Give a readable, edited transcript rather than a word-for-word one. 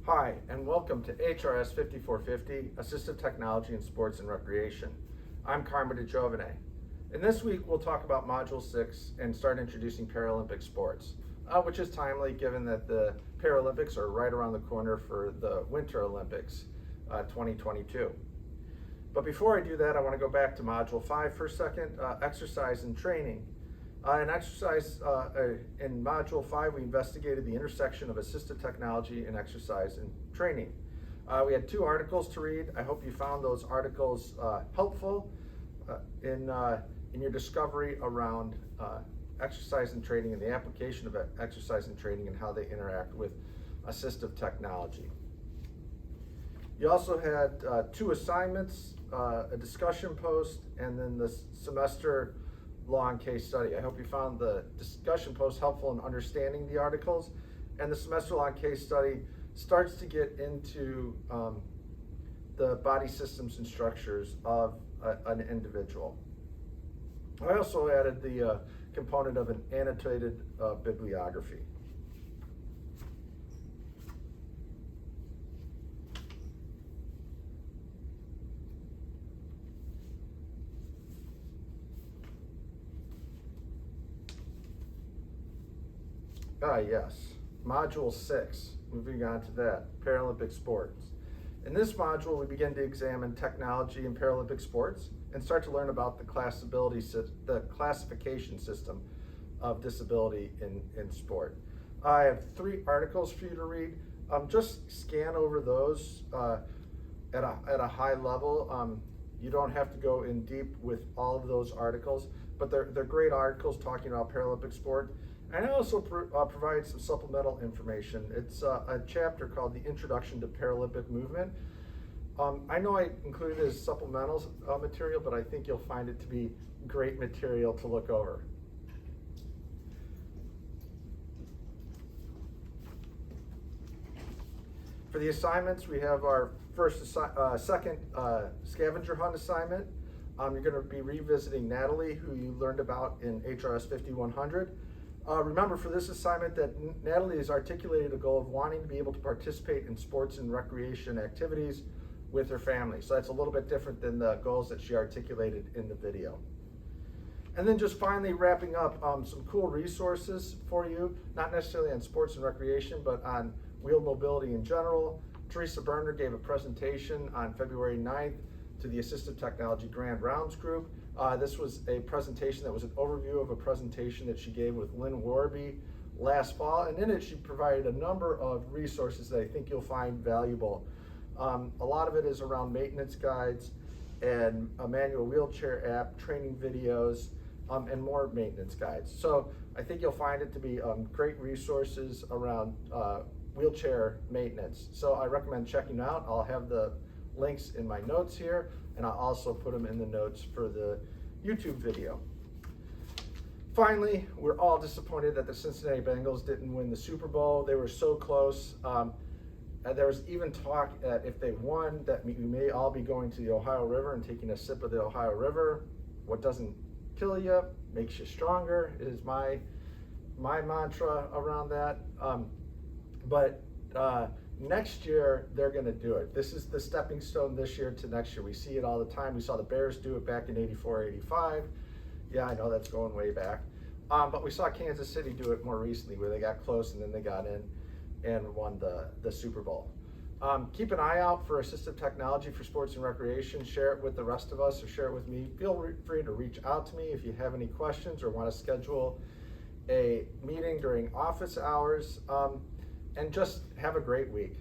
Hi, and welcome to HRS 5450, Assistive Technology in Sports and Recreation. I'm Carmen DeGiovane. And this week we'll talk about Module 6 and start introducing Paralympic Sports, which is timely given that the Paralympics are right around the corner for the Winter Olympics 2022. But before I do that, I want to go back to Module 5 for a second, exercise and training. In Module 5, we investigated the intersection of assistive technology and exercise and training. We had 2 articles to read. I hope you found those articles helpful in your discovery around exercise and training and the application of exercise and training and how they interact with assistive technology. You also had 2 assignments, a discussion post, and then the semester long case study. I hope you found the discussion post helpful in understanding the articles, and the semester long case study starts to get into the body systems and structures of an individual. I also added the component of an annotated bibliography. Yes, Module 6, moving on to that, Paralympic Sports. In this module, we begin to examine technology in Paralympic sports and start to learn about the classification system of disability in sport. I have 3 articles for you to read. Just scan over those at a high level. You don't have to go in deep with all of those articles, but they're great articles talking about Paralympic sport. And I also provide some supplemental information. It's a chapter called The Introduction to Paralympic Movement. I know I included it as supplemental material, but I think you'll find it to be great material to look over. For the assignments, we have our second scavenger hunt assignment. You're going to be revisiting Natalie, who you learned about in HRS 5100. Remember, for this assignment, that Natalie has articulated a goal of wanting to be able to participate in sports and recreation activities with her family. So that's a little bit different than the goals that she articulated in the video. And then just finally wrapping up, some cool resources for you, not necessarily on sports and recreation, but on wheeled mobility in general. Theresa Berner gave a presentation on February 9th to the Assistive Technology Grand Rounds group. This was a presentation that was an overview of a presentation that she gave with Lynn Warby last fall, and in it she provided a number of resources that I think you'll find valuable. A lot of it is around maintenance guides and a manual wheelchair app, training videos, and more maintenance guides. So I think you'll find it to be great resources around wheelchair maintenance. So I recommend checking out. I'll have the links in my notes here, and I'll also put them in the notes for the YouTube video. Finally, we're all disappointed that the Cincinnati Bengals didn't win the Super Bowl. They were so close. There was even talk that if they won, that we may all be going to the Ohio River and taking a sip of the Ohio River. What doesn't kill you makes you stronger is my mantra around that. But next year, they're going to do it. This is the stepping stone this year to next year. We see it all the time. We saw the Bears do it back in 84, 85. Yeah, I know that's going way back. But we saw Kansas City do it more recently, where they got close and then they got in and won the Super Bowl. Keep an eye out for assistive technology for sports and recreation. Share it with the rest of us or share it with me. Feel free to reach out to me if you have any questions or want to schedule a meeting during office hours. And just have a great week.